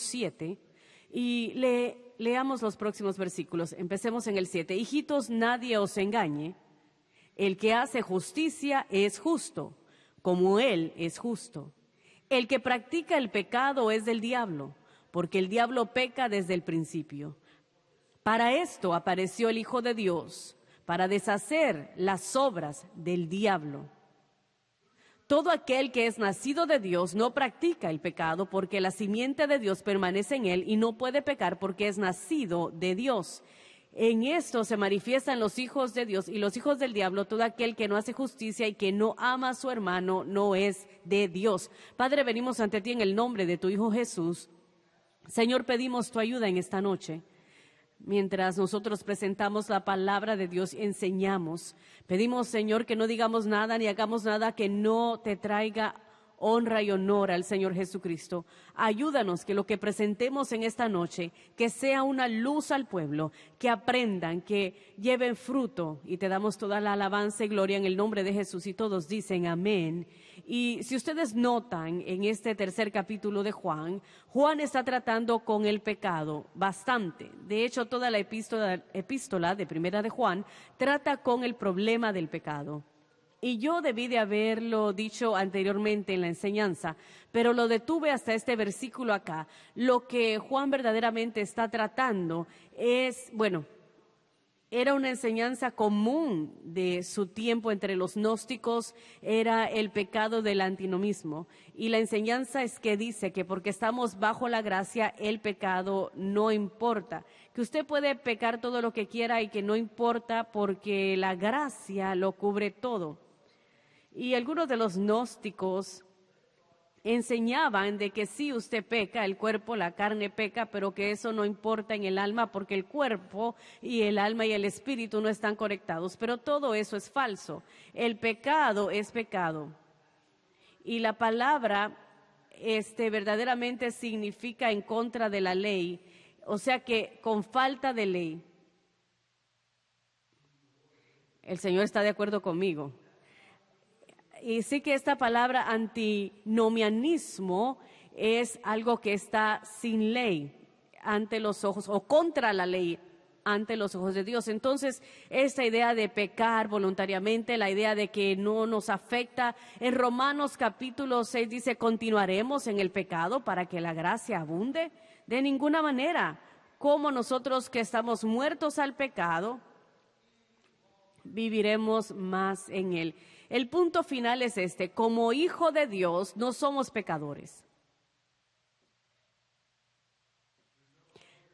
7 y leamos los próximos versículos. Empecemos en el 7. Hijitos, nadie os engañe. El que hace justicia es justo, como Él es justo. El que practica el pecado es del diablo, porque el diablo peca desde el principio. Para esto apareció el Hijo de Dios, para deshacer las obras del diablo. Todo aquel que es nacido de Dios no practica el pecado, porque la simiente de Dios permanece en él y no puede pecar porque es nacido de Dios. En esto se manifiestan los hijos de Dios y los hijos del diablo. Todo aquel que no hace justicia y que no ama a su hermano no es de Dios. Padre, venimos ante ti en el nombre de tu Hijo Jesús. Señor, pedimos tu ayuda en esta noche. Mientras nosotros presentamos la palabra de Dios, enseñamos. Pedimos, Señor, que no digamos nada ni hagamos nada que no te traiga honra y honor al Señor Jesucristo. Ayúdanos que lo que presentemos en esta noche, que sea una luz al pueblo, que aprendan, que lleven fruto, y te damos toda la alabanza y gloria en el nombre de Jesús. Y todos dicen amén. Y si ustedes notan en este tercer capítulo de Juan, Juan está tratando con el pecado bastante. De hecho, toda la epístola de Primera de Juan trata con el problema del pecado. Y yo debí de haberlo dicho anteriormente en la enseñanza, pero lo detuve hasta este versículo acá. Lo que Juan verdaderamente está tratando es, era una enseñanza común de su tiempo entre los gnósticos, era el pecado del antinomismo. Y la enseñanza es que dice que porque estamos bajo la gracia, el pecado no importa. Que usted puede pecar todo lo que quiera y que no importa porque la gracia lo cubre todo. Y algunos de los gnósticos enseñaban de que sí, usted peca, el cuerpo, la carne peca, pero que eso no importa en el alma porque el cuerpo y el alma y el espíritu no están conectados. Pero todo eso es falso. El pecado es pecado. Y la palabra verdaderamente significa en contra de la ley, o sea que con falta de ley. El Señor está de acuerdo conmigo. Y sí que esta palabra antinomianismo es algo que está sin ley ante los ojos o contra la ley ante los ojos de Dios. Entonces, esta idea de pecar voluntariamente, la idea de que no nos afecta, en Romanos capítulo 6 dice, ¿continuaremos en el pecado para que la gracia abunde? De ninguna manera. Como nosotros que estamos muertos al pecado, viviremos más en él. El punto final es como hijo de Dios no somos pecadores.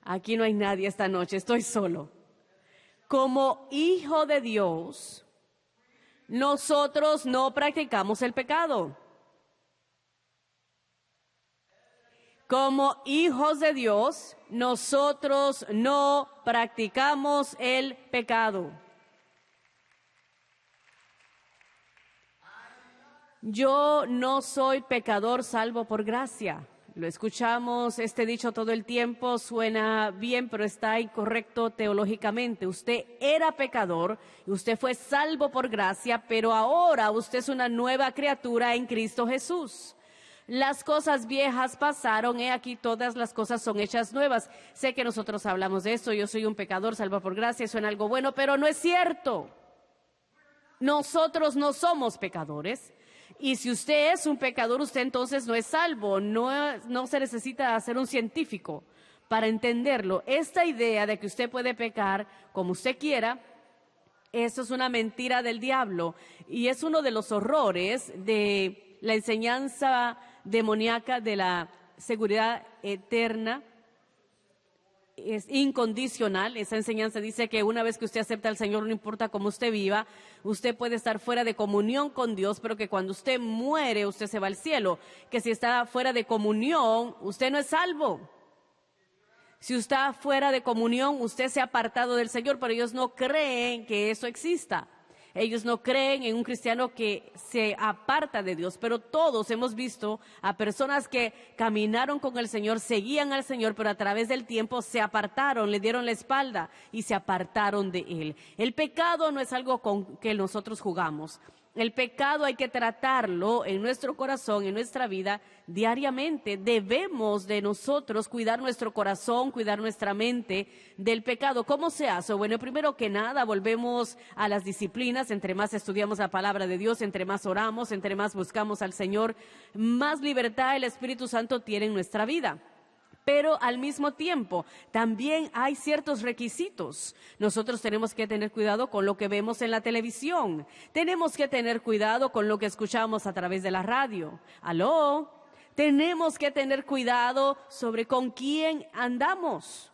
Aquí no hay nadie esta noche, estoy solo. Como hijo de Dios, nosotros no practicamos el pecado. Como hijos de Dios, nosotros no practicamos el pecado. Yo no soy pecador salvo por gracia. Lo escuchamos, dicho todo el tiempo, suena bien, pero está incorrecto teológicamente. Usted era pecador, usted fue salvo por gracia, pero ahora usted es una nueva criatura en Cristo Jesús. Las cosas viejas pasaron, he aquí todas las cosas son hechas nuevas. Sé que nosotros hablamos de esto, yo soy un pecador salvo por gracia, suena algo bueno, pero no es cierto. Nosotros no somos pecadores. Y si usted es un pecador, usted entonces no es salvo. No se necesita ser un científico para entenderlo. Esta idea de que usted puede pecar como usted quiera, eso es una mentira del diablo. Y es uno de los horrores de la enseñanza demoníaca de la seguridad eterna. Es incondicional. Esa enseñanza dice que una vez que usted acepta al Señor, no importa cómo usted viva, usted puede estar fuera de comunión con Dios, pero que cuando usted muere, usted se va al cielo. Que si está fuera de comunión, usted no es salvo. Si usted está fuera de comunión, usted se ha apartado del Señor, pero ellos no creen que eso exista. Ellos no creen en un cristiano que se aparta de Dios, pero todos hemos visto a personas que caminaron con el Señor, seguían al Señor, pero a través del tiempo se apartaron, le dieron la espalda y se apartaron de Él. El pecado no es algo con que nosotros jugamos. El pecado hay que tratarlo en nuestro corazón, en nuestra vida, diariamente. Debemos de nosotros cuidar nuestro corazón, cuidar nuestra mente del pecado. ¿Cómo se hace? Bueno, primero que nada, volvemos a las disciplinas. Entre más estudiamos la palabra de Dios, entre más oramos, entre más buscamos al Señor, más libertad el Espíritu Santo tiene en nuestra vida. Pero al mismo tiempo, también hay ciertos requisitos. Nosotros tenemos que tener cuidado con lo que vemos en la televisión. Tenemos que tener cuidado con lo que escuchamos a través de la radio. ¿Aló? Tenemos que tener cuidado sobre con quién andamos.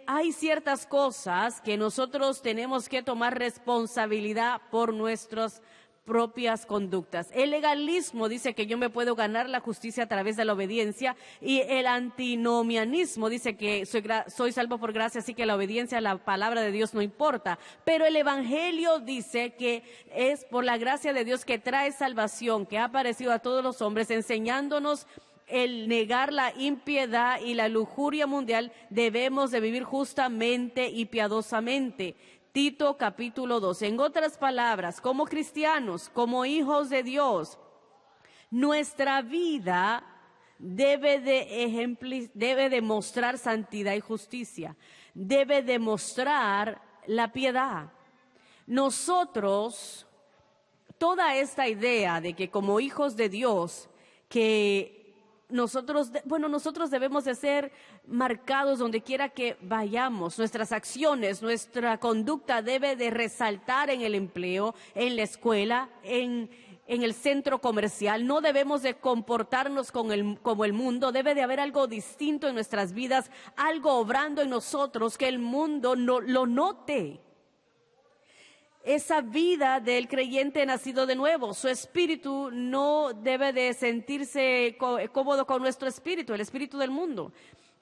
Hay ciertas cosas que nosotros tenemos que tomar responsabilidad por nuestros propias conductas. El legalismo dice que yo me puedo ganar la justicia a través de la obediencia, y el antinomianismo dice que soy salvo por gracia, así que la obediencia a la palabra de Dios no importa. Pero el evangelio dice que es por la gracia de Dios que trae salvación, que ha aparecido a todos los hombres, enseñándonos el negar la impiedad y la lujuria mundial. Debemos de vivir justamente y piadosamente. Tito capítulo 2. En otras palabras, como cristianos, como hijos de Dios, nuestra vida debe de mostrar santidad y justicia, debe de mostrar la piedad. Nosotros, toda esta idea de que como hijos de Dios, que nosotros debemos de ser marcados donde quiera que vayamos. Nuestras acciones, nuestra conducta debe de resaltar en el empleo, en la escuela, en el centro comercial. No debemos de comportarnos como el mundo. Debe de haber algo distinto en nuestras vidas, algo obrando en nosotros que el mundo no lo note. Esa vida del creyente nacido de nuevo, su espíritu no debe de sentirse cómodo con nuestro espíritu, el espíritu del mundo.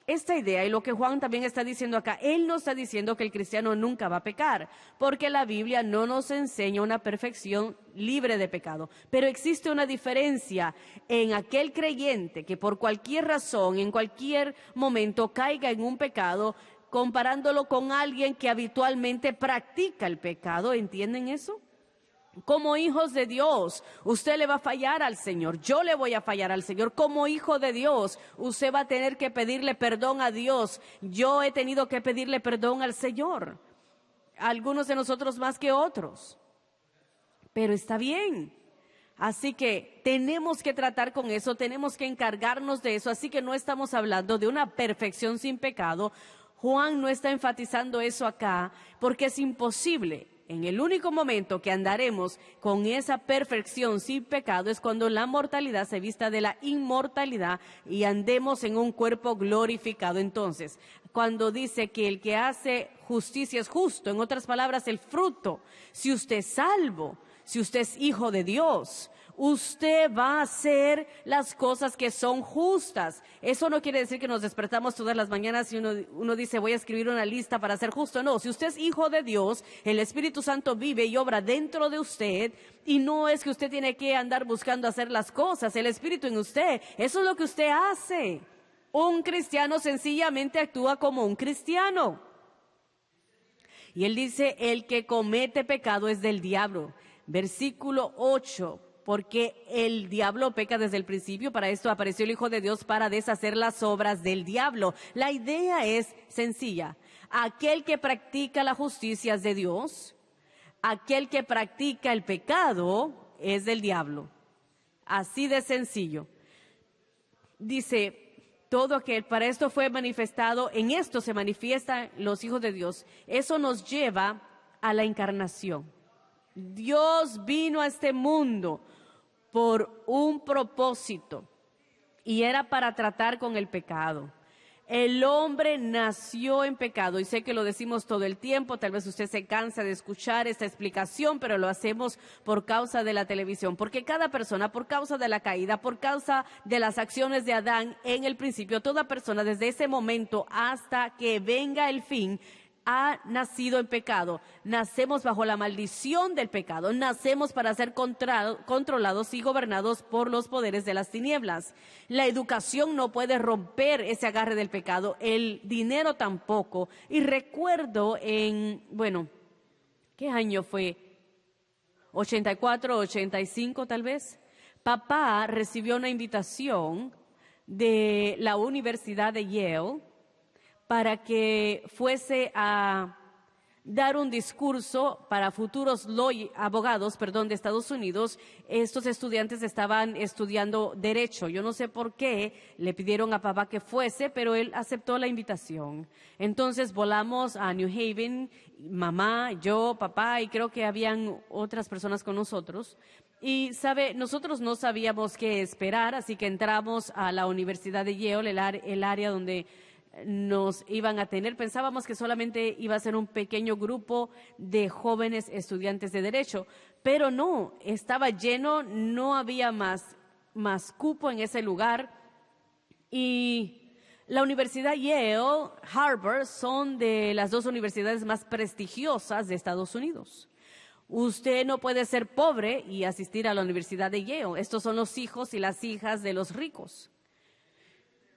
Esta idea y lo que Juan también está diciendo acá, él no está diciendo que el cristiano nunca va a pecar, porque la Biblia no nos enseña una perfección libre de pecado. Pero existe una diferencia en aquel creyente que por cualquier razón, en cualquier momento caiga en un pecado, comparándolo con alguien que habitualmente practica el pecado. ¿Entienden eso? Como hijos de Dios, usted le va a fallar al Señor, yo le voy a fallar al Señor. Como hijo de Dios, usted va a tener que pedirle perdón a Dios. Yo he tenido que pedirle perdón al Señor, algunos de nosotros más que otros, pero está bien. Así que tenemos que tratar con eso, tenemos que encargarnos de eso. Así que no estamos hablando de una perfección sin pecado. Juan no está enfatizando eso acá porque es imposible. En el único momento que andaremos con esa perfección sin pecado es cuando la mortalidad se vista de la inmortalidad y andemos en un cuerpo glorificado. Entonces, cuando dice que el que hace justicia es justo, en otras palabras, el fruto, si usted es salvo, si usted es hijo de Dios, usted va a hacer las cosas que son justas. Eso no quiere decir que nos despertamos todas las mañanas y uno dice voy a escribir una lista para ser justo. No, si usted es hijo de Dios, el Espíritu Santo vive y obra dentro de usted, y no es que usted tiene que andar buscando hacer las cosas, el Espíritu en usted, eso es lo que usted hace. Un cristiano sencillamente actúa como un cristiano. Y él dice, el que comete pecado es del diablo. Versículo 8. Porque el diablo peca desde el principio, para esto apareció el Hijo de Dios, para deshacer las obras del diablo. La idea es sencilla. Aquel que practica la justicia es de Dios, aquel que practica el pecado es del diablo. Así de sencillo. Dice, todo aquel, para esto fue manifestado, en esto se manifiestan los hijos de Dios. Eso nos lleva a la encarnación. Dios vino a este mundo por un propósito, y era para tratar con el pecado. El hombre nació en pecado, y sé que lo decimos todo el tiempo, tal vez usted se cansa de escuchar esta explicación, pero lo hacemos por causa de la televisión, porque cada persona, por causa de la caída, por causa de las acciones de Adán en el principio, toda persona desde ese momento hasta que venga el fin, ha nacido en pecado. Nacemos bajo la maldición del pecado, nacemos para ser controlados y gobernados por los poderes de las tinieblas. La educación no puede romper ese agarre del pecado, el dinero tampoco. Y recuerdo ¿qué año fue? 84, 85 tal vez, papá recibió una invitación de la Universidad de Yale para que fuese a dar un discurso para futuros abogados, de Estados Unidos. Estos estudiantes estaban estudiando Derecho. Yo no sé por qué le pidieron a papá que fuese, pero él aceptó la invitación. Entonces volamos a New Haven, mamá, yo, papá, y creo que habían otras personas con nosotros. Y, nosotros no sabíamos qué esperar, así que entramos a la Universidad de Yale, el área donde nos iban a tener. Pensábamos que solamente iba a ser un pequeño grupo de jóvenes estudiantes de Derecho, pero no, estaba lleno, no había más cupo en ese lugar. Y la Universidad Yale, Harvard, son de las dos universidades más prestigiosas de Estados Unidos. Usted no puede ser pobre y asistir a la Universidad de Yale. Estos son los hijos y las hijas de los ricos.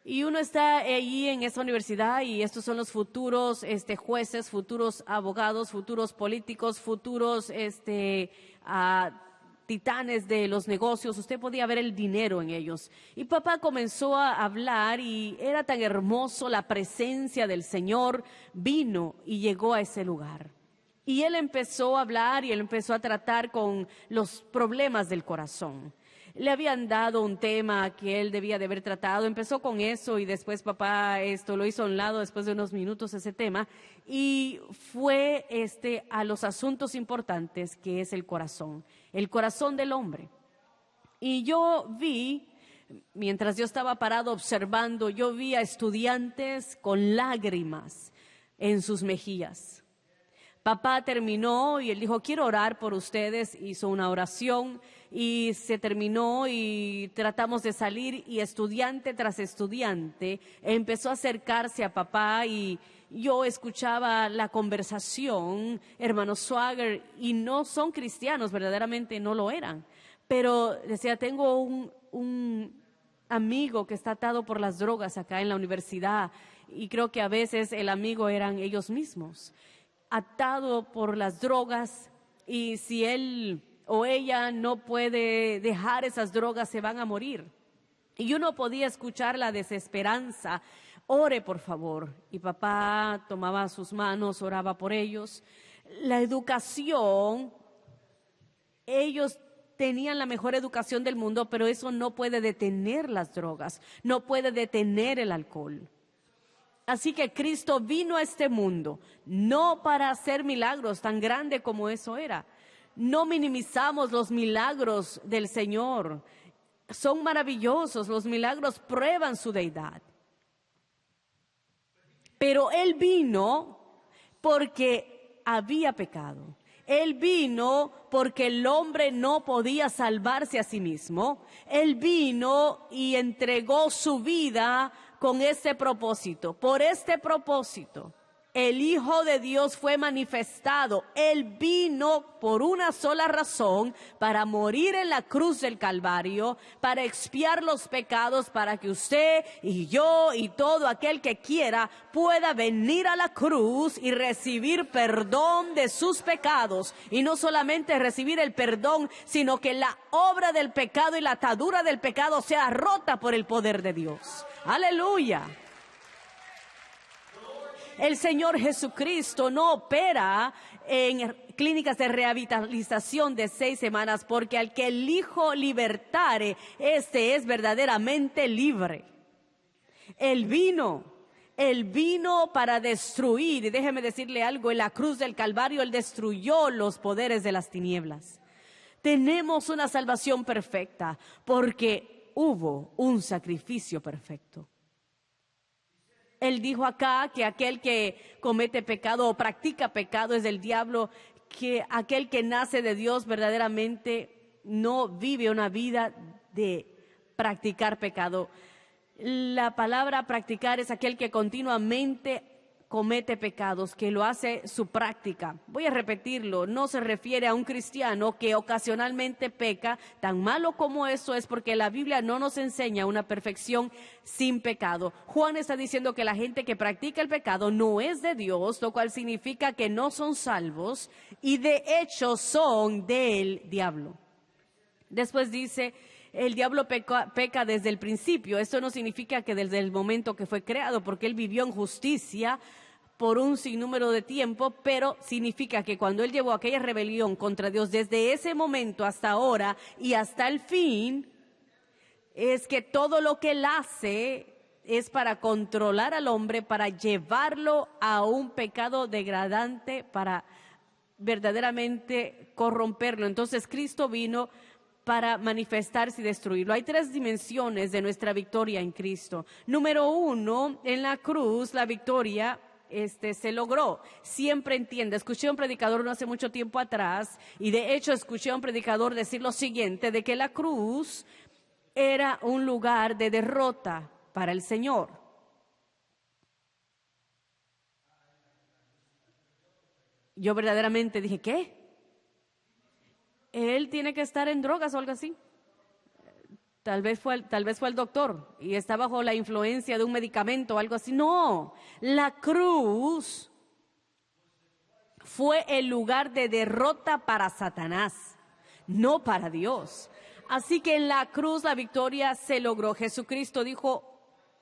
Y uno está allí en esa universidad y estos son los futuros jueces, futuros abogados, futuros políticos, futuros titanes de los negocios. Usted podía ver el dinero en ellos. Y papá comenzó a hablar y era tan hermoso, la presencia del Señor vino y llegó a ese lugar. Y él empezó a hablar y él empezó a tratar con los problemas del corazón. Le habían dado un tema que él debía de haber tratado, empezó con eso y después papá lo hizo a un lado después de unos minutos ese tema y fue a los asuntos importantes que es el corazón del hombre. Y yo vi, mientras yo estaba parado observando, yo vi a estudiantes con lágrimas en sus mejillas. Papá terminó y él dijo, quiero orar por ustedes, hizo una oración y se terminó y tratamos de salir y estudiante tras estudiante empezó a acercarse a papá y yo escuchaba la conversación, hermano Swagger, y no son cristianos, verdaderamente no lo eran, pero decía, tengo un amigo que está atado por las drogas acá en la universidad y creo que a veces el amigo eran ellos mismos. Atado por las drogas y si él o ella no puede dejar esas drogas se van a morir. Y yo no podía escuchar la desesperanza. Ore por favor. Y papá tomaba sus manos, oraba por ellos. La educación, ellos tenían la mejor educación del mundo, pero eso no puede detener las drogas, no puede detener el alcohol. Así que Cristo vino a este mundo, no para hacer milagros tan grande como eso era. No minimizamos los milagros del Señor. Son maravillosos, los milagros prueban su deidad. Pero Él vino porque había pecado. Él vino porque el hombre no podía salvarse a sí mismo. Él vino y entregó su vida con ese propósito. Por este propósito, el Hijo de Dios fue manifestado. Él vino por una sola razón, para morir en la cruz del Calvario, para expiar los pecados, para que usted y yo y todo aquel que quiera pueda venir a la cruz y recibir perdón de sus pecados. Y no solamente recibir el perdón, sino que la obra del pecado y la atadura del pecado sea rota por el poder de Dios. ¡Aleluya! El Señor Jesucristo no opera en clínicas de rehabilitación de 6 semanas, porque al que el Hijo libertare, este es verdaderamente libre. Él vino para destruir, y déjeme decirle algo, en la cruz del Calvario Él destruyó los poderes de las tinieblas. Tenemos una salvación perfecta, porque hubo un sacrificio perfecto. Él dijo acá que aquel que comete pecado o practica pecado es del diablo, que aquel que nace de Dios verdaderamente no vive una vida de practicar pecado. La palabra practicar es aquel que continuamente comete pecados, que lo hace su práctica. Voy a repetirlo, no se refiere a un cristiano que ocasionalmente peca. Tan malo como eso es porque la Biblia no nos enseña una perfección sin pecado. Juan está diciendo que la gente que practica el pecado no es de Dios, lo cual significa que no son salvos y de hecho son del diablo. Después dice, el diablo peca desde el principio. Esto no significa que desde el momento que fue creado, porque él vivió en justicia por un sinnúmero de tiempo, pero significa que cuando él llevó aquella rebelión contra Dios, desde ese momento hasta ahora y hasta el fin, es que todo lo que él hace es para controlar al hombre, para llevarlo a un pecado degradante, para verdaderamente corromperlo. Entonces Cristo vino para manifestarse y destruirlo. Hay 3 dimensiones de nuestra victoria en Cristo. Número 1, en la cruz la victoria se logró. Siempre entiende. Escuché a un predicador no hace mucho tiempo atrás, y de hecho escuché a un predicador decir lo siguiente, de que la cruz era un lugar de derrota para el Señor. Yo verdaderamente dije, ¿qué? Él tiene que estar en drogas o algo así. Tal vez fue el doctor y está bajo la influencia de un medicamento o algo así. No, la cruz fue el lugar de derrota para Satanás, no para Dios. Así que en la cruz la victoria se logró. Jesucristo dijo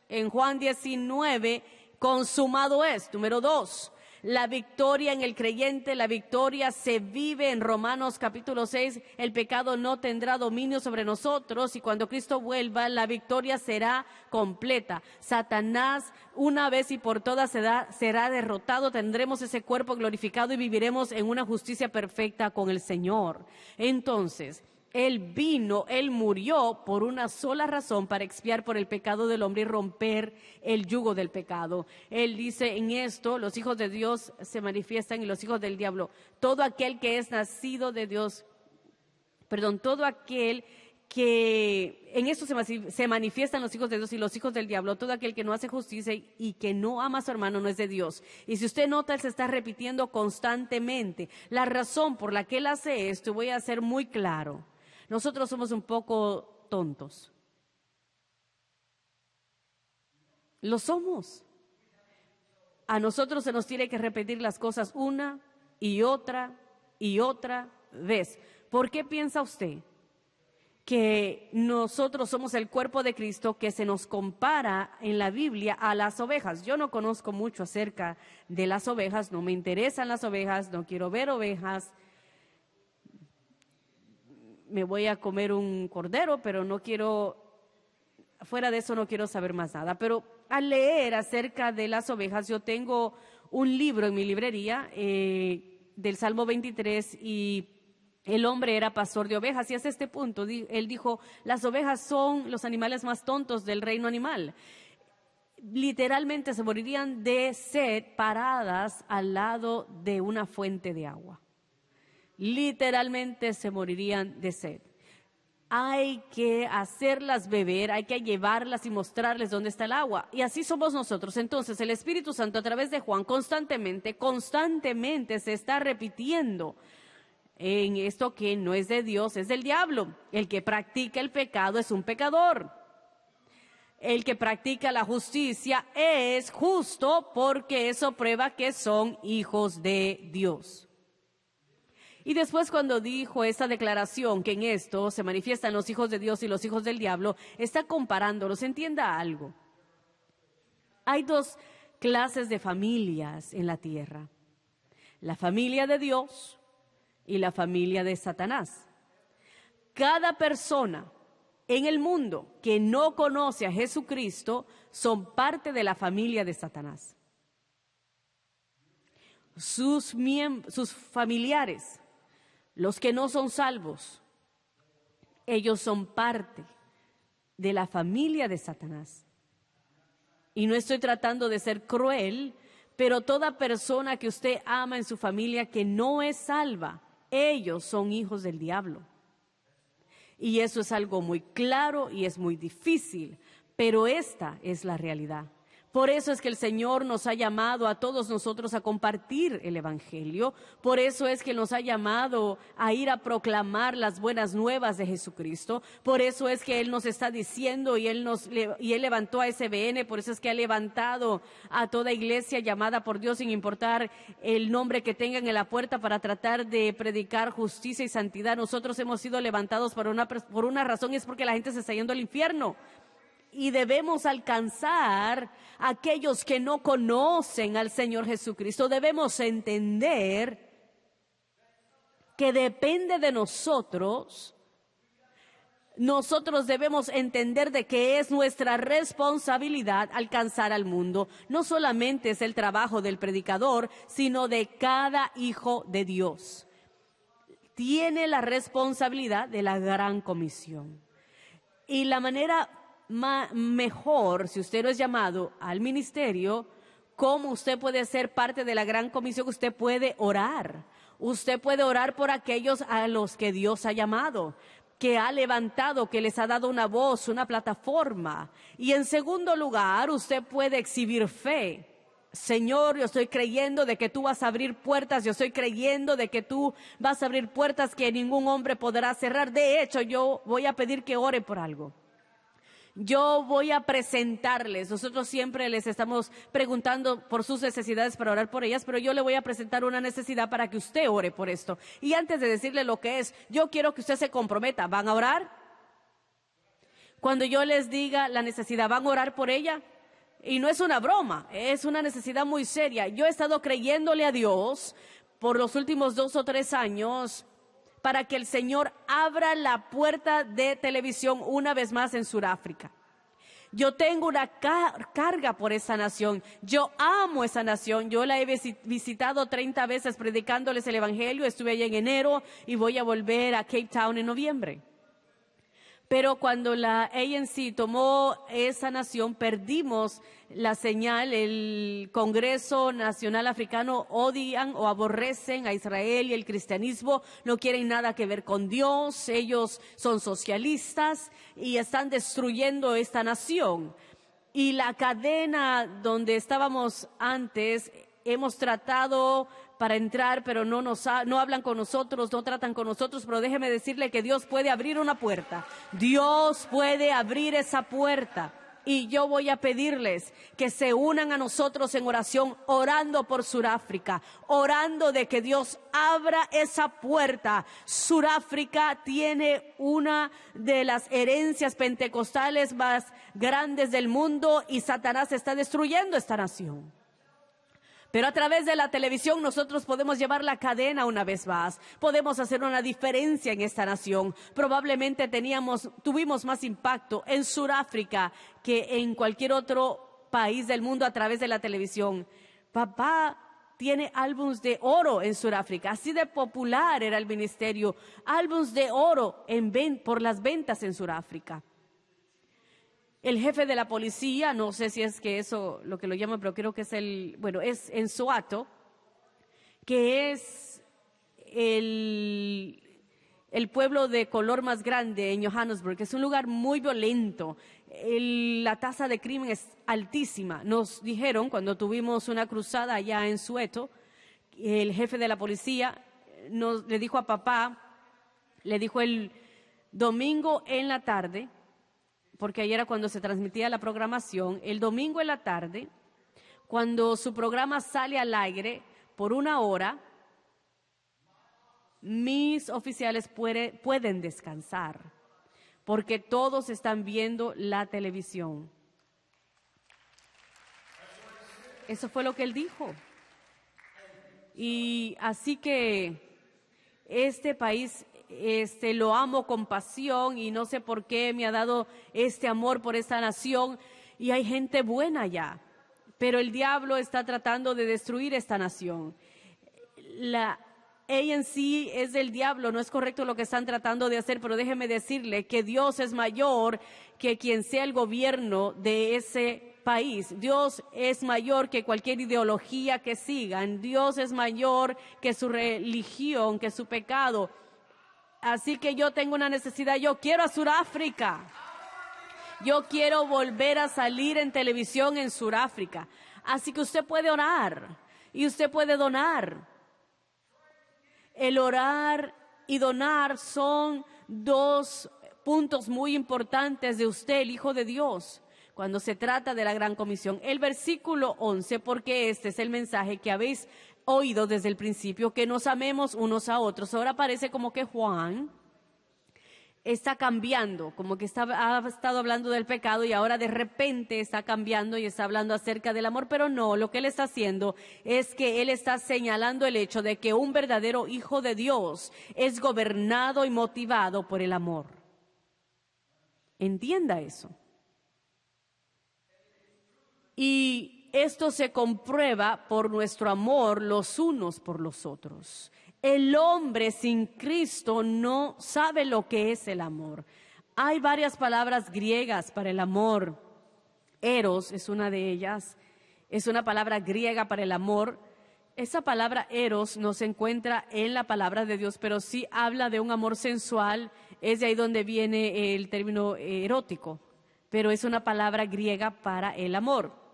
en Juan 19, consumado es. Número 2. La victoria en el creyente, la victoria se vive en Romanos capítulo 6. El pecado no tendrá dominio sobre nosotros y cuando Cristo vuelva, la victoria será completa. Satanás, una vez y por todas, será derrotado. Tendremos ese cuerpo glorificado y viviremos en una justicia perfecta con el Señor. Entonces, Él murió por una sola razón, para expiar por el pecado del hombre y romper el yugo del pecado. Él dice en esto, los hijos de Dios se manifiestan y los hijos del diablo. Todo aquel que es nacido de Dios, todo aquel que en esto se manifiestan los hijos de Dios y los hijos del diablo. Todo aquel que no hace justicia y que no ama a su hermano no es de Dios. Y si usted nota, él se está repitiendo constantemente. La razón por la que él hace esto, voy a ser muy claro. Nosotros somos un poco tontos. Lo somos. A nosotros se nos tiene que repetir las cosas una y otra vez. ¿Por qué piensa usted que nosotros somos el cuerpo de Cristo, que se nos compara en la Biblia a las ovejas? Yo no conozco mucho acerca de las ovejas, no me interesan las ovejas, no quiero ver ovejas. Me voy a comer un cordero, pero no quiero, fuera de eso no quiero saber más nada. Pero al leer acerca de las ovejas, yo tengo un libro en mi librería del Salmo 23 y el hombre era pastor de ovejas y hasta este punto él dijo, las ovejas son los animales más tontos del reino animal. Literalmente se morirían de sed paradas al lado de una fuente de agua. Literalmente se morirían de sed. Hay que hacerlas beber, hay que llevarlas y mostrarles dónde está el agua. Y así somos nosotros. Entonces el Espíritu Santo a través de Juan constantemente se está repitiendo en esto que no es de Dios, es del diablo. El que practica el pecado es un pecador. El que practica la justicia es justo, porque eso prueba que son hijos de Dios. Y después, cuando dijo esta declaración, que en esto se manifiestan los hijos de Dios y los hijos del diablo, está comparándolos. Entienda algo. Hay 2 clases de familias en la tierra: la familia de Dios y la familia de Satanás. Cada persona en el mundo que no conoce a Jesucristo son parte de la familia de Satanás. Sus familiares, los que no son salvos, ellos son parte de la familia de Satanás. Y no estoy tratando de ser cruel, pero toda persona que usted ama en su familia que no es salva, ellos son hijos del diablo. Y eso es algo muy claro y es muy difícil, pero esta es la realidad. Por eso es que el Señor nos ha llamado a todos nosotros a compartir el Evangelio. Por eso es que nos ha llamado a ir a proclamar las buenas nuevas de Jesucristo. Por eso es que Él nos está diciendo y Él levantó a SBN. Por eso es que ha levantado a toda iglesia llamada por Dios, sin importar el nombre que tengan en la puerta, para tratar de predicar justicia y santidad. Nosotros hemos sido levantados por una razón, y es porque la gente se está yendo al infierno. Y debemos alcanzar a aquellos que no conocen al Señor Jesucristo. Debemos entender que depende de nosotros. Nosotros debemos entender de que es nuestra responsabilidad alcanzar al mundo. No solamente es el trabajo del predicador, sino de cada hijo de Dios. Tiene la responsabilidad de la gran comisión. Y la manera mejor, si usted no es llamado al ministerio, ¿cómo usted puede ser parte de la gran comisión? Usted puede orar. Usted puede orar por aquellos a los que Dios ha llamado, que ha levantado, que les ha dado una voz, una plataforma. Y en segundo lugar, usted puede exhibir fe. Señor, yo estoy creyendo de que tú vas a abrir puertas, yo estoy creyendo de que tú vas a abrir puertas que ningún hombre podrá cerrar. De hecho, yo voy a pedir que ore por algo. Yo voy a presentarles, nosotros siempre les estamos preguntando por sus necesidades para orar por ellas, pero yo le voy a presentar una necesidad para que usted ore por esto. Y antes de decirle lo que es, yo quiero que usted se comprometa. ¿Van a orar? Cuando yo les diga la necesidad, ¿van a orar por ella? Y no es una broma, es una necesidad muy seria. Yo he estado creyéndole a Dios por los últimos 2 o 3 años para que el Señor abra la puerta de televisión una vez más en Sudáfrica. Yo tengo una carga por esa nación. Yo amo esa nación. Yo la he visitado 30 veces predicándoles el Evangelio. Estuve allá en enero y voy a volver a Cape Town en noviembre. Pero cuando la ANC tomó esa nación, perdimos la señal. El Congreso Nacional Africano odian o aborrecen a Israel y el cristianismo. No quieren nada que ver con Dios. Ellos son socialistas y están destruyendo esta nación. Y la cadena donde estábamos antes, hemos tratado para entrar, pero no hablan con nosotros, no tratan con nosotros. Pero déjeme decirle que Dios puede abrir una puerta. Dios puede abrir esa puerta. Y yo voy a pedirles que se unan a nosotros en oración, orando por Sudáfrica, orando de que Dios abra esa puerta. Sudáfrica tiene una de las herencias pentecostales más grandes del mundo y Satanás está destruyendo esta nación. Pero a través de la televisión nosotros podemos llevar la cadena una vez más. Podemos hacer una diferencia en esta nación. Probablemente tuvimos más impacto en Sudáfrica que en cualquier otro país del mundo a través de la televisión. Papá tiene álbumes de oro en Sudáfrica. Así de popular era el ministerio. Álbumes de oro por las ventas en Sudáfrica. El jefe de la policía, no sé si es que eso lo que lo llaman, pero creo que es es en Soweto, que es el pueblo de color más grande en Johannesburg. Es un lugar muy violento. La tasa de crimen es altísima. Nos dijeron cuando tuvimos una cruzada allá en Soweto, el jefe de la policía le dijo a papá, le dijo el domingo en la tarde, porque ayer era cuando se transmitía la programación, el domingo en la tarde, cuando su programa sale al aire por 1 hora, mis oficiales pueden descansar, porque todos están viendo la televisión. Eso fue lo que él dijo. Y así que este país lo amo con pasión y no sé por qué me ha dado este amor por esta nación, y hay gente buena allá, pero el diablo está tratando de destruir esta nación. La ANC es del diablo, no es correcto lo que están tratando de hacer, pero déjeme decirle que Dios es mayor que quien sea el gobierno de ese país. Dios es mayor que cualquier ideología que sigan. Dios es mayor que su religión, que su pecado. Así que yo tengo una necesidad, yo quiero a Sudáfrica. Yo quiero volver a salir en televisión en Sudáfrica. Así que usted puede orar y usted puede donar. El orar y donar son dos puntos muy importantes de usted, el Hijo de Dios, cuando se trata de la Gran Comisión. El versículo 11, porque este es el mensaje que habéis oído desde el principio, que nos amemos unos a otros. Ahora parece como que Juan está cambiando, como que ha estado hablando del pecado y ahora de repente está cambiando y está hablando acerca del amor, pero no, lo que él está haciendo es que él está señalando el hecho de que un verdadero hijo de Dios es gobernado y motivado por el amor. Entienda eso. Y esto se comprueba por nuestro amor los unos por los otros. El hombre sin Cristo no sabe lo que es el amor. Hay varias palabras griegas para el amor. Eros es una de ellas. Es una palabra griega para el amor. Esa palabra eros no se encuentra en la palabra de Dios, pero sí habla de un amor sensual. Es de ahí donde viene el término erótico. Pero es una palabra griega para el amor.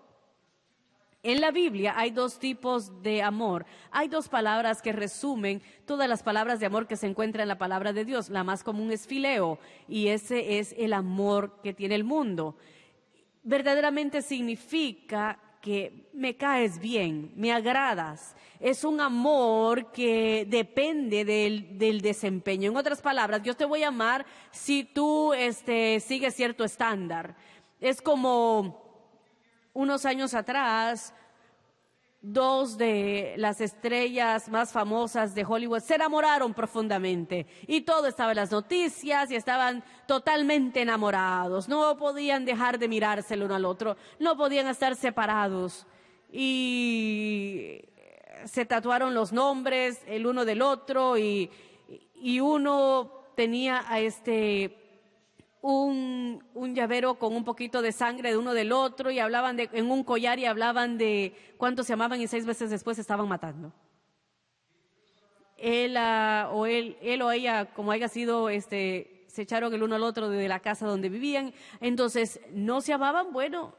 En la Biblia hay dos tipos de amor. Hay dos palabras que resumen todas las palabras de amor que se encuentran en la palabra de Dios. La más común es fileo, y ese es el amor que tiene el mundo. Verdaderamente significa que me caes bien, me agradas. Es un amor que depende del desempeño. En otras palabras, yo te voy a amar si tú sigues cierto estándar. Es como unos años atrás, dos de las estrellas más famosas de Hollywood se enamoraron profundamente y todo estaba en las noticias y estaban totalmente enamorados. No podían dejar de mirarse el uno al otro, no podían estar separados y se tatuaron los nombres el uno del otro y uno tenía a un llavero con un poquito de sangre de uno del otro y hablaban en un collar y hablaban de cuántos se amaban y 6 meses después se estaban matando. Él o ella, como haya sido, se echaron el uno al otro de la casa donde vivían. Entonces, no se amaban. Bueno,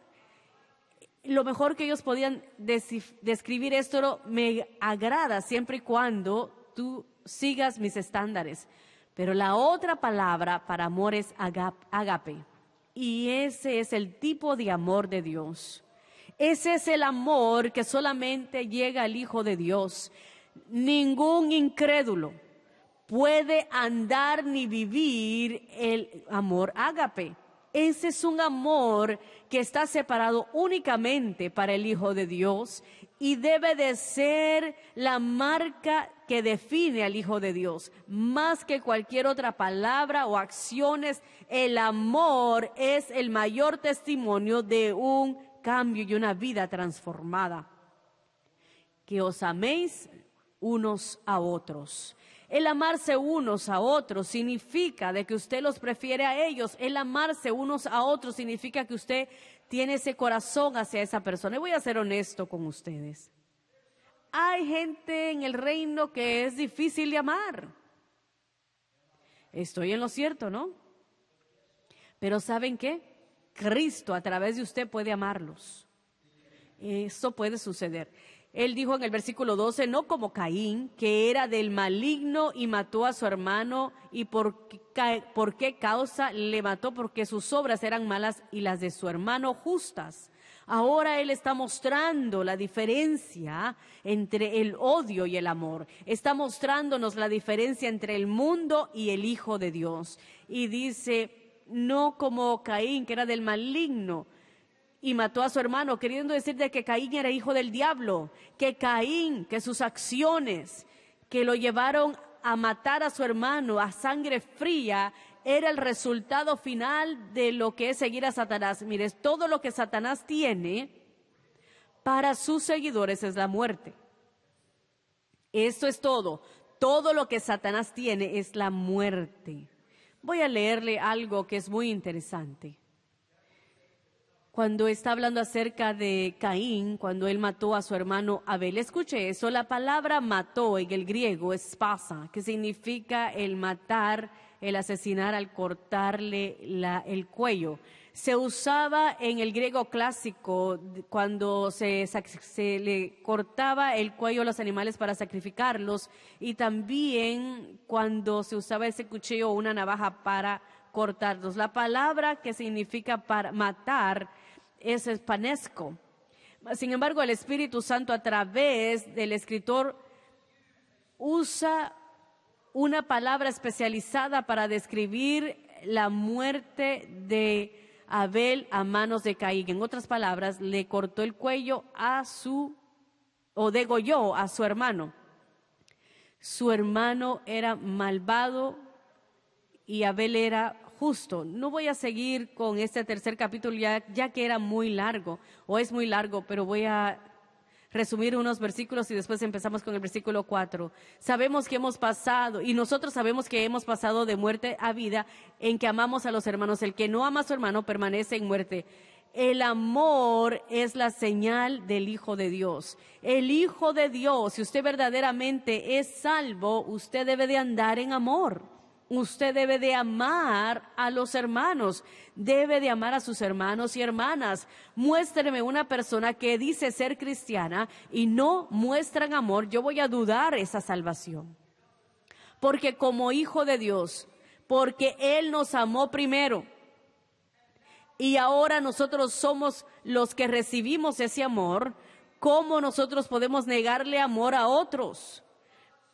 lo mejor que ellos podían describir esto me agrada siempre y cuando tú sigas mis estándares. Pero la otra palabra para amor es agape. Y ese es el tipo de amor de Dios. Ese es el amor que solamente llega al Hijo de Dios. Ningún incrédulo puede andar ni vivir el amor ágape. Ese es un amor que está separado únicamente para el Hijo de Dios y debe de ser la marca que define al Hijo de Dios. Más que cualquier otra palabra o acciones, el amor es el mayor testimonio de un cambio y una vida transformada. Que os améis unos a otros. El amarse unos a otros significa de que usted los prefiere a ellos. El amarse unos a otros significa que usted tiene ese corazón hacia esa persona. Y voy a ser honesto con ustedes. Hay gente en el reino que es difícil de amar. Estoy en lo cierto, ¿no? Pero ¿saben qué? Cristo a través de usted puede amarlos. Eso puede suceder. Él dijo en el versículo 12, no como Caín, que era del maligno y mató a su hermano. ¿Y por qué causa le mató? Porque sus obras eran malas y las de su hermano justas. Ahora él está mostrando la diferencia entre el odio y el amor. Está mostrándonos la diferencia entre el mundo y el Hijo de Dios. Y dice, no como Caín, que era del maligno y mató a su hermano, queriendo decir de que Caín era hijo del diablo, que Caín, que sus acciones que lo llevaron a matar a su hermano a sangre fría, era el resultado final de lo que es seguir a Satanás. Mire, todo lo que Satanás tiene para sus seguidores es la muerte. Esto es todo. Todo lo que Satanás tiene es la muerte. Voy a leerle algo que es muy interesante. Cuando está hablando acerca de Caín, cuando él mató a su hermano Abel, escuche eso, la palabra mató en el griego es spasa, que significa el matar, el asesinar al cortarle el cuello. Se usaba en el griego clásico cuando se le cortaba el cuello a los animales para sacrificarlos, y también cuando se usaba ese cuchillo o una navaja para cortarlos. La palabra que significa para matar es espanesco. Sin embargo, el Espíritu Santo, a través del escritor, usa una palabra especializada para describir la muerte de Abel a manos de Caín. En otras palabras, le cortó el cuello o degolló a su hermano. Su hermano era malvado y Abel era justo. No voy a seguir con este tercer capítulo ya que era muy largo, o es muy largo, pero voy a resumir unos versículos y después empezamos con el versículo 4. Sabemos que hemos pasado, y nosotros sabemos que hemos pasado de muerte a vida en que amamos a los hermanos. El que no ama a su hermano permanece en muerte. El amor es la señal del Hijo de Dios. El Hijo de Dios, si usted verdaderamente es salvo, usted debe de andar en amor. Usted debe de amar a los hermanos, debe de amar a sus hermanos y hermanas. Muéstreme una persona que dice ser cristiana y no muestran amor, yo voy a dudar esa salvación. Porque como hijo de Dios, porque Él nos amó primero, y ahora nosotros somos los que recibimos ese amor, ¿cómo nosotros podemos negarle amor a otros?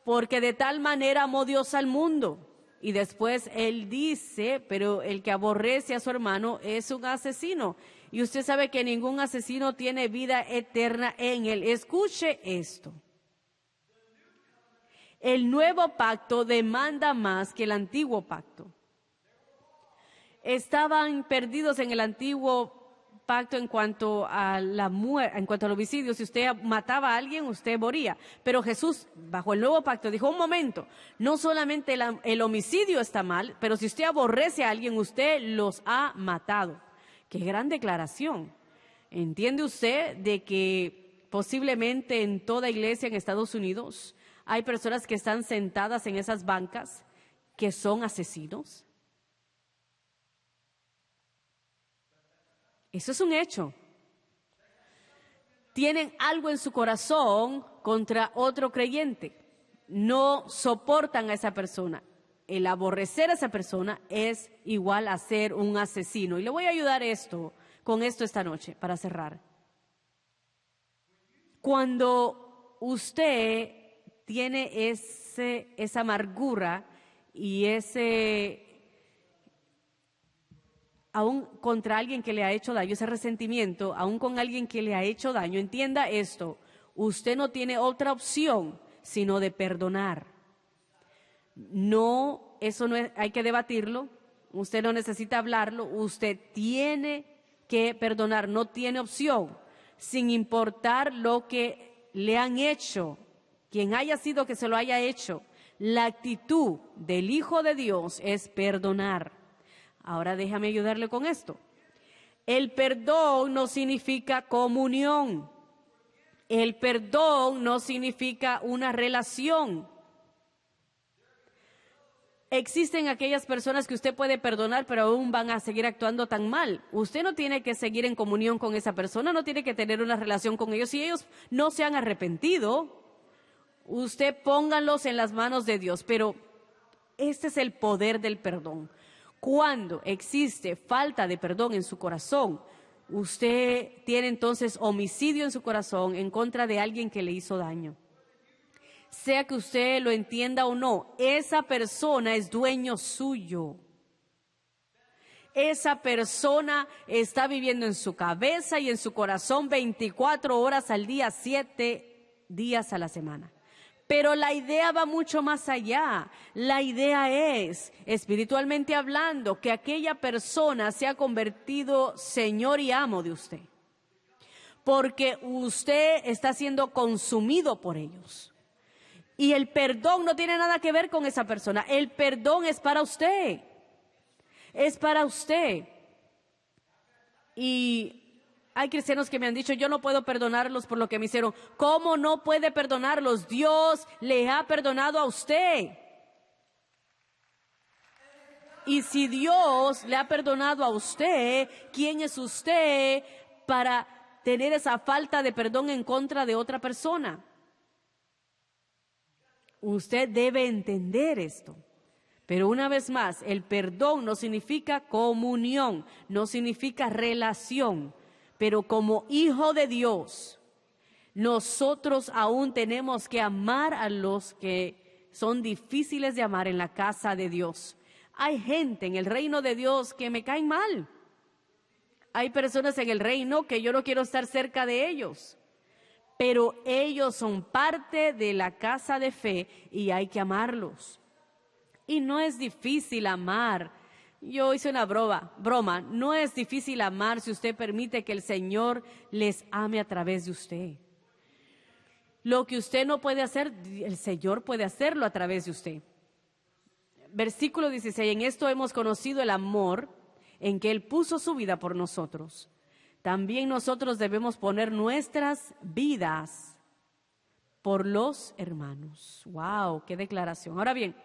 Porque de tal manera amó Dios al mundo. Y después Él dice, pero el que aborrece a su hermano es un asesino. Y usted sabe que ningún asesino tiene vida eterna en él. Escuche esto. El nuevo pacto demanda más que el antiguo pacto. Estaban perdidos en el antiguo pacto en cuanto a la muerte, en cuanto al homicidio. Si usted mataba a alguien, usted moría. Pero Jesús, bajo el nuevo pacto, dijo: un momento, no solamente el homicidio está mal, pero si usted aborrece a alguien, usted los ha matado. ¡Qué gran declaración! ¿Entiende usted de que posiblemente en toda iglesia en Estados Unidos hay personas que están sentadas en esas bancas que son asesinos? Eso es un hecho. Tienen algo en su corazón contra otro creyente. No soportan a esa persona. El aborrecer a esa persona es igual a ser un asesino. Y le voy a ayudar con esto esta noche para cerrar. Cuando usted tiene esa amargura y aún contra alguien que le ha hecho daño, ese resentimiento, aún con alguien que le ha hecho daño, entienda esto: usted no tiene otra opción sino de perdonar. No, eso no es, hay que debatirlo, usted no necesita hablarlo, usted tiene que perdonar, no tiene opción, sin importar lo que le han hecho, quien haya sido que se lo haya hecho. La actitud del Hijo de Dios es perdonar. Ahora déjame ayudarle con esto. El perdón no significa comunión. El perdón no significa una relación. Existen aquellas personas que usted puede perdonar, pero aún van a seguir actuando tan mal. Usted no tiene que seguir en comunión con esa persona, no tiene que tener una relación con ellos. Si ellos no se han arrepentido, usted pónganlos en las manos de Dios. Pero este es el poder del perdón. Cuando existe falta de perdón en su corazón, usted tiene entonces homicidio en su corazón en contra de alguien que le hizo daño. Sea que usted lo entienda o no, esa persona es dueño suyo. Esa persona está viviendo en su cabeza y en su corazón 24 horas al día, 7 días a la semana. Pero la idea va mucho más allá. La idea es, espiritualmente hablando, que aquella persona se ha convertido señor y amo de usted. Porque usted está siendo consumido por ellos. Y el perdón no tiene nada que ver con esa persona. El perdón es para usted. Es para usted. Y hay cristianos que me han dicho: yo no puedo perdonarlos por lo que me hicieron. ¿Cómo no puede perdonarlos? Dios le ha perdonado a usted. Y si Dios le ha perdonado a usted, ¿quién es usted para tener esa falta de perdón en contra de otra persona? Usted debe entender esto. Pero una vez más, el perdón no significa comunión, no significa relación. Pero como hijo de Dios, nosotros aún tenemos que amar a los que son difíciles de amar en la casa de Dios. Hay gente en el reino de Dios que me caen mal. Hay personas en el reino que yo no quiero estar cerca de ellos. Pero ellos son parte de la casa de fe y hay que amarlos. Y no es difícil amar. Yo hice una broma. No es difícil amar si usted permite que el Señor les ame a través de usted. Lo que usted no puede hacer, el Señor puede hacerlo a través de usted. Versículo 16, en esto hemos conocido el amor en que Él puso su vida por nosotros. También nosotros debemos poner nuestras vidas por los hermanos. ¡Wow! ¡Qué declaración! Ahora bien,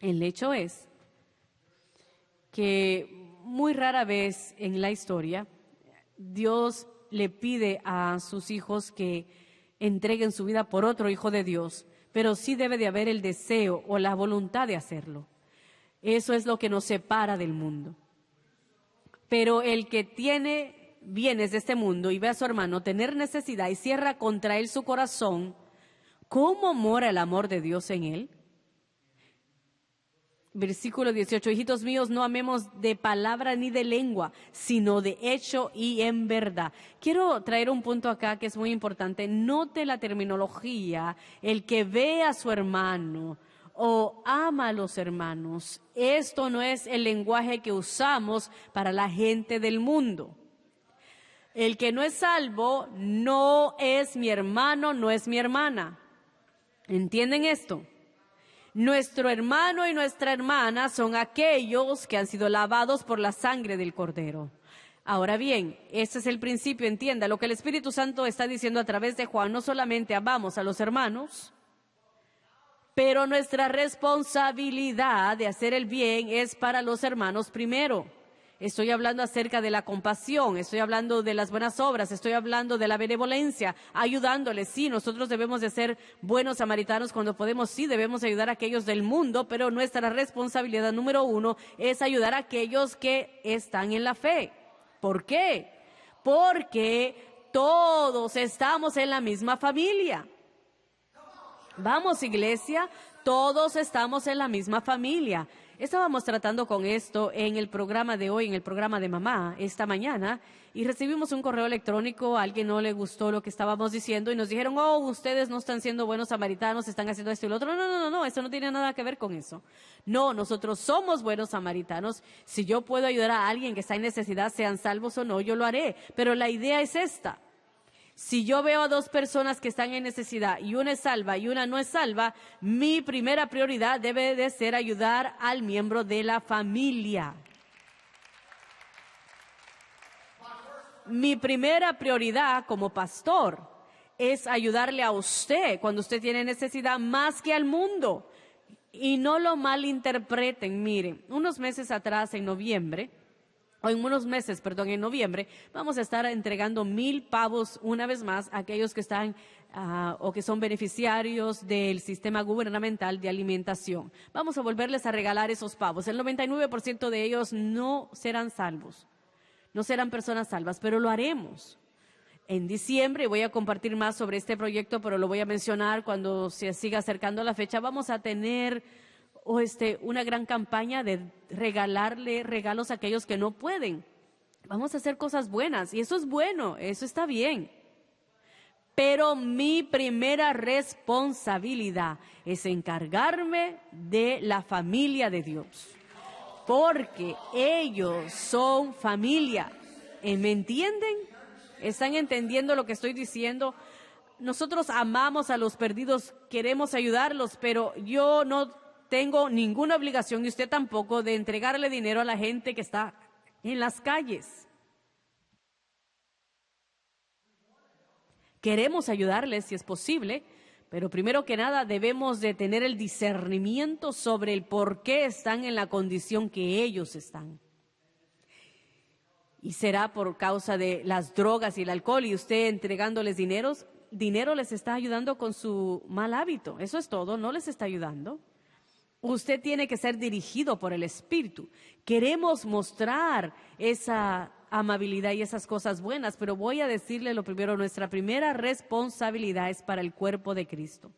el hecho es que muy rara vez en la historia Dios le pide a sus hijos que entreguen su vida por otro hijo de Dios, pero sí debe de haber el deseo o la voluntad de hacerlo. Eso es lo que nos separa del mundo. Pero el que tiene bienes de este mundo y ve a su hermano tener necesidad y cierra contra él su corazón, ¿cómo mora el amor de Dios en él? Versículo 18, hijitos míos, no amemos de palabra ni de lengua, sino de hecho y en verdad. Quiero traer un punto acá que es muy importante. Note la terminología, el que ve a su hermano o ama a los hermanos. Esto no es el lenguaje que usamos para la gente del mundo. El que no es salvo no es mi hermano, no es mi hermana. ¿Entienden esto? Nuestro hermano y nuestra hermana son aquellos que han sido lavados por la sangre del Cordero. Ahora bien, este es el principio, entienda, lo que el Espíritu Santo está diciendo a través de Juan, no solamente amamos a los hermanos, pero nuestra responsabilidad de hacer el bien es para los hermanos primero. Estoy hablando acerca de la compasión, estoy hablando de las buenas obras, estoy hablando de la benevolencia, ayudándoles. Sí, nosotros debemos de ser buenos samaritanos cuando podemos, sí debemos ayudar a aquellos del mundo, pero nuestra responsabilidad número uno es ayudar a aquellos que están en la fe. ¿Por qué? Porque todos estamos en la misma familia. Vamos, iglesia, todos estamos en la misma familia. Estábamos tratando con esto en el programa de hoy, en el programa de mamá, esta mañana, y recibimos un correo electrónico, a alguien no le gustó lo que estábamos diciendo y nos dijeron, oh, ustedes no están siendo buenos samaritanos, están haciendo esto y lo otro. No, eso no tiene nada que ver con eso. No, nosotros somos buenos samaritanos. Si yo puedo ayudar a alguien que está en necesidad, sean salvos o no, yo lo haré. Pero la idea es esta. Si yo veo a dos personas que están en necesidad y una es salva y una no es salva, mi primera prioridad debe de ser ayudar al miembro de la familia. Mi primera prioridad como pastor es ayudarle a usted cuando usted tiene necesidad más que al mundo. Y no lo malinterpreten. Miren, unos meses atrás, en noviembre, en noviembre, vamos a estar entregando 1,000 pavos una vez más a aquellos que están o que son beneficiarios del sistema gubernamental de alimentación. Vamos a volverles a regalar esos pavos. El 99% de ellos no serán salvos, no serán personas salvas, pero lo haremos. En diciembre voy a compartir más sobre este proyecto, pero lo voy a mencionar cuando se siga acercando la fecha. Vamos a tener una gran campaña de regalarle regalos a aquellos que no pueden. Vamos a hacer cosas buenas y eso es bueno, eso está bien. Pero mi primera responsabilidad es encargarme de la familia de Dios, porque ellos son familia. ¿Me entienden? ¿Están entendiendo lo que estoy diciendo? Nosotros amamos a los perdidos, queremos ayudarlos, pero yo no tengo ninguna obligación, y usted tampoco, de entregarle dinero a la gente que está en las calles. Queremos ayudarles si es posible, Pero primero que nada debemos de tener el discernimiento sobre el por qué están en la condición que ellos están. Y será por causa de las drogas y el alcohol, y usted entregándoles dinero les está ayudando con su mal hábito. Eso es todo, no les está ayudando. Usted tiene que ser dirigido por el Espíritu. Queremos mostrar esa amabilidad y esas cosas buenas, pero voy a decirle lo primero, nuestra primera responsabilidad es para el cuerpo de Cristo.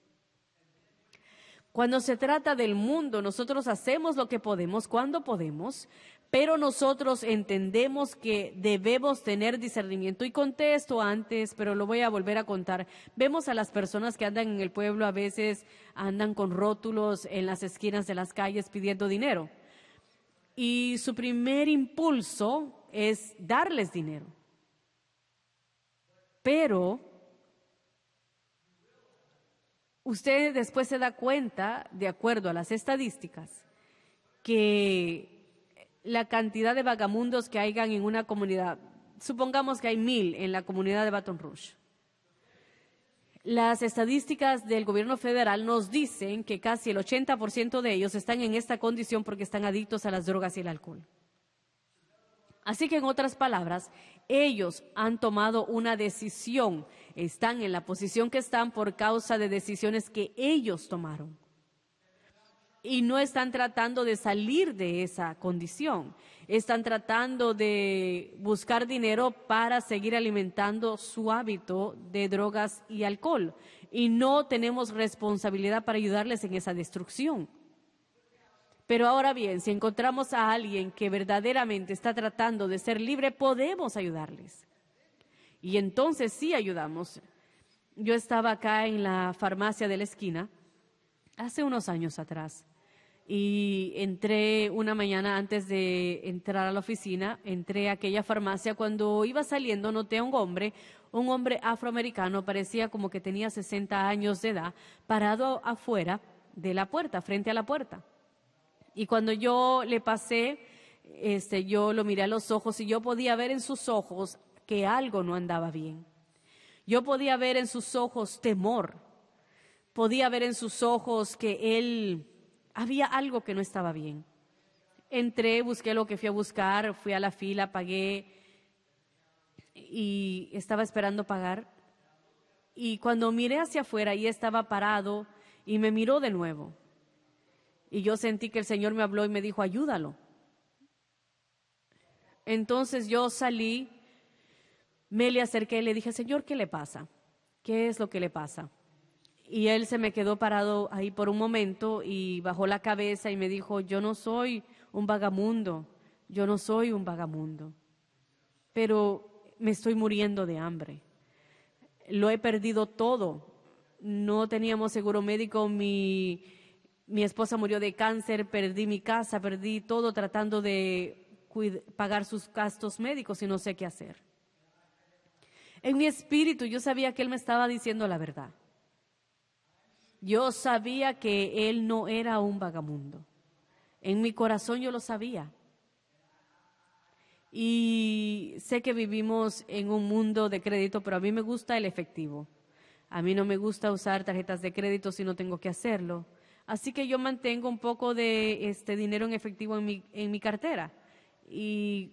Cuando se trata del mundo, nosotros hacemos lo que podemos, cuando podemos, pero nosotros entendemos que debemos tener discernimiento. Y conté esto antes, pero lo voy a volver a contar. Vemos a las personas que andan en el pueblo, a veces andan con rótulos en las esquinas de las calles pidiendo dinero. Y su primer impulso es darles dinero. Pero usted después se da cuenta, de acuerdo a las estadísticas, que la cantidad de vagamundos que hayan en una comunidad, supongamos que hay 1,000 en la comunidad de Baton Rouge. Las estadísticas del gobierno federal nos dicen que casi el 80% de ellos están en esta condición porque están adictos a las drogas y el alcohol. Así que en otras palabras, ellos han tomado una decisión, están en la posición que están por causa de decisiones que ellos tomaron. Y no están tratando de salir de esa condición, están tratando de buscar dinero para seguir alimentando su hábito de drogas y alcohol. Y no tenemos responsabilidad para ayudarles en esa destrucción. Pero ahora bien, si encontramos a alguien que verdaderamente está tratando de ser libre, podemos ayudarles. Y entonces sí ayudamos. Yo estaba acá en la farmacia de la esquina hace unos años atrás. Y entré una mañana antes de entrar a la oficina, entré a aquella farmacia. Cuando iba saliendo noté a un hombre afroamericano, parecía como que tenía 60 años de edad, parado afuera de la puerta, frente a la puerta. Y cuando yo le pasé, yo lo miré a los ojos y yo podía ver en sus ojos que algo no andaba bien. Yo podía ver en sus ojos temor, podía ver en sus ojos que había algo que no estaba bien. Entré, busqué lo que fui a buscar, fui a la fila, pagué y estaba esperando pagar. Y cuando miré hacia afuera, ahí estaba parado y me miró de nuevo. Y yo sentí que el Señor me habló y me dijo, ayúdalo. Entonces yo salí, me le acerqué y le dije, Señor, ¿qué le pasa? ¿Qué es lo que le pasa? Y él se me quedó parado ahí por un momento y bajó la cabeza y me dijo, yo no soy un vagamundo, pero me estoy muriendo de hambre. Lo he perdido todo. No teníamos seguro médico, mi esposa murió de cáncer, perdí mi casa, perdí todo tratando de pagar sus gastos médicos y no sé qué hacer. En mi espíritu yo sabía que él me estaba diciendo la verdad. Yo sabía que él no era un vagamundo. En mi corazón yo lo sabía. Y sé que vivimos en un mundo de crédito, pero a mí me gusta el efectivo. A mí no me gusta usar tarjetas de crédito si no tengo que hacerlo. Así que yo mantengo un poco de dinero en efectivo en mi cartera. Y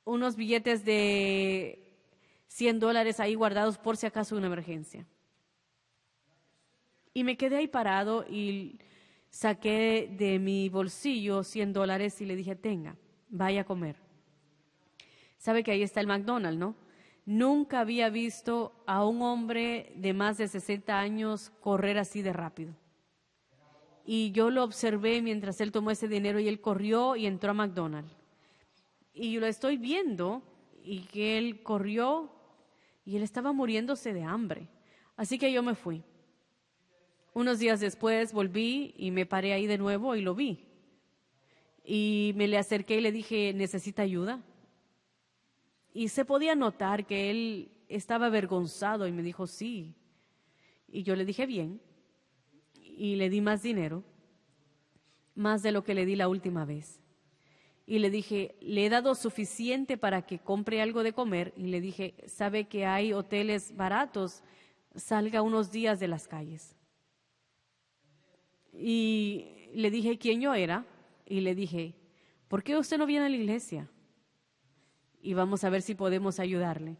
unos billetes de $100 ahí guardados por si acaso una emergencia. Y me quedé ahí parado y saqué de mi bolsillo $100 y le dije, tenga, vaya a comer. Sabe que ahí está el McDonald's, ¿no? Nunca había visto a un hombre de más de 60 años correr así de rápido. Y yo lo observé mientras él tomó ese dinero y él corrió y entró a McDonald's. Y yo lo estoy viendo y que él corrió y él estaba muriéndose de hambre. Así que yo me fui. Unos días después volví y me paré ahí de nuevo y lo vi. Y me le acerqué y le dije, ¿necesita ayuda? Y se podía notar que él estaba avergonzado y me dijo, sí. Y yo le dije, bien. Y le di más dinero, más de lo que le di la última vez. Y le dije, le he dado suficiente para que compre algo de comer. Y le dije, ¿sabe que hay hoteles baratos? Salga unos días de las calles. Y le dije quién yo era y le dije, ¿por qué usted no viene a la iglesia? Y vamos a ver si podemos ayudarle.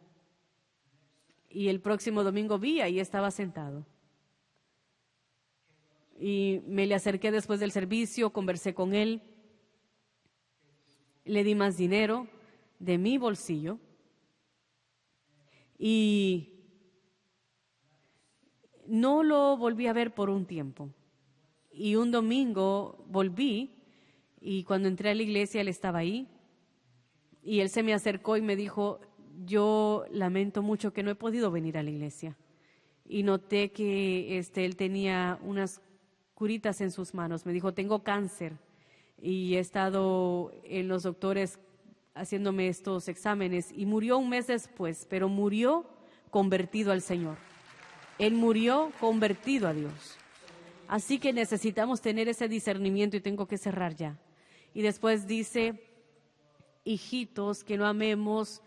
Y el próximo domingo vi, ahí estaba sentado. Y me le acerqué después del servicio, conversé con él, le di más dinero de mi bolsillo y no lo volví a ver por un tiempo. Y un domingo volví y cuando entré a la iglesia él estaba ahí y él se me acercó y me dijo, yo lamento mucho que no he podido venir a la iglesia. Y noté que él tenía unas curitas en sus manos. Me dijo, tengo cáncer y he estado en los doctores haciéndome estos exámenes y murió un mes después, pero murió convertido al Señor. Él murió convertido a Dios. Así que necesitamos tener ese discernimiento y tengo que cerrar ya. Y después dice, hijitos, que no amemos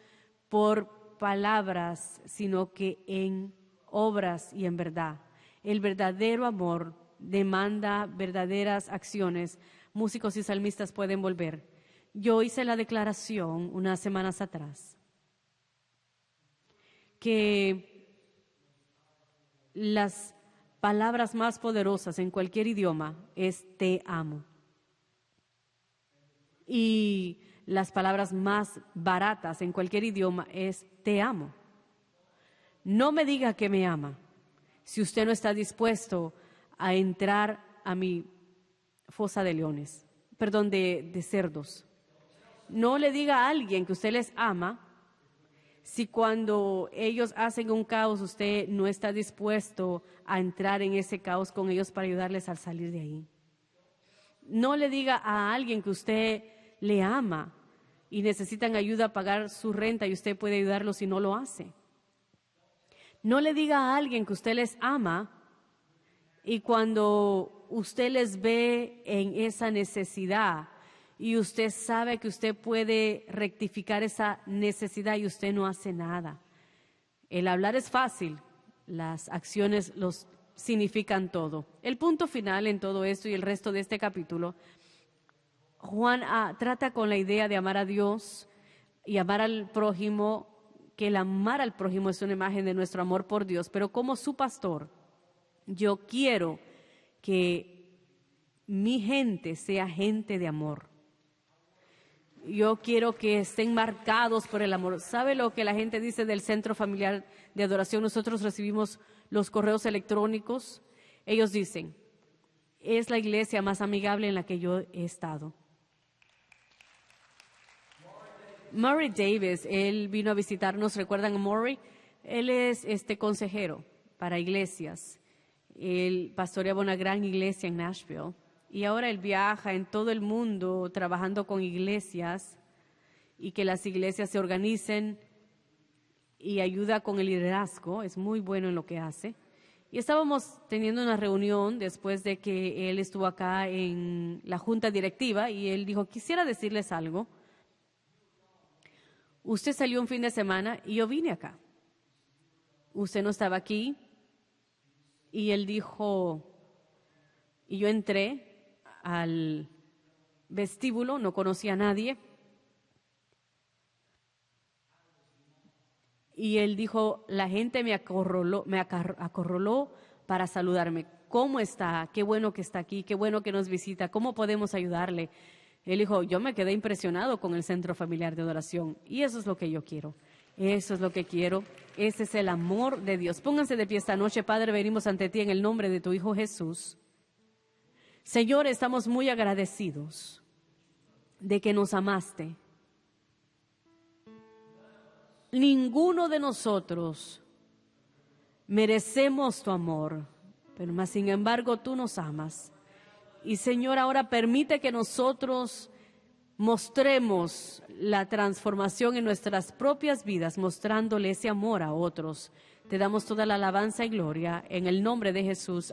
por palabras, sino que en obras y en verdad. El verdadero amor demanda verdaderas acciones. Músicos y salmistas pueden volver. Yo hice la declaración unas semanas atrás que las palabras más poderosas en cualquier idioma es te amo. Y las palabras más baratas en cualquier idioma es te amo. No me diga que me ama si usted no está dispuesto a entrar a mi fosa de leones, perdón, de cerdos. No le diga a alguien que usted les ama si cuando ellos hacen un caos usted no está dispuesto a entrar en ese caos con ellos para ayudarles a salir de ahí. No le diga a alguien que usted le ama y necesitan ayuda a pagar su renta y usted puede ayudarlos si no lo hace. No le diga a alguien que usted les ama y cuando usted les ve en esa necesidad y usted sabe que usted puede rectificar esa necesidad y usted no hace nada. El hablar es fácil, las acciones los significan todo. El punto final en todo esto y el resto de este capítulo, Juan trata con la idea de amar a Dios y amar al prójimo, que el amar al prójimo es una imagen de nuestro amor por Dios, pero como su pastor, yo quiero que mi gente sea gente de amor. Yo quiero que estén marcados por el amor. ¿Sabe lo que la gente dice del Centro Familiar de Adoración? Nosotros recibimos los correos electrónicos. Ellos dicen, es la iglesia más amigable en la que yo he estado. Murray Davis, él vino a visitarnos, ¿recuerdan a Murray? Él es consejero para iglesias. Él pastoreaba una gran iglesia en Nashville. Y ahora él viaja en todo el mundo trabajando con iglesias y que las iglesias se organicen y ayuda con el liderazgo. Es muy bueno en lo que hace. Y estábamos teniendo una reunión después de que él estuvo acá en la junta directiva y él dijo, quisiera decirles algo. Usted salió un fin de semana y yo vine acá. Usted no estaba aquí. Y él dijo, y yo entré al vestíbulo, no conocía a nadie. Y él dijo, la gente me acorraló para saludarme. ¿Cómo está? Qué bueno que está aquí, qué bueno que nos visita, ¿cómo podemos ayudarle? Él dijo, yo me quedé impresionado con el Centro Familiar de Adoración y eso es lo que yo quiero. Eso es lo que quiero. Ese es el amor de Dios. Pónganse de pie esta noche, Padre, venimos ante ti en el nombre de tu Hijo Jesús. Señor, estamos muy agradecidos de que nos amaste. Ninguno de nosotros merecemos tu amor, pero más sin embargo tú nos amas. Y Señor, ahora permite que nosotros mostremos la transformación en nuestras propias vidas, mostrándole ese amor a otros. Te damos toda la alabanza y gloria en el nombre de Jesús.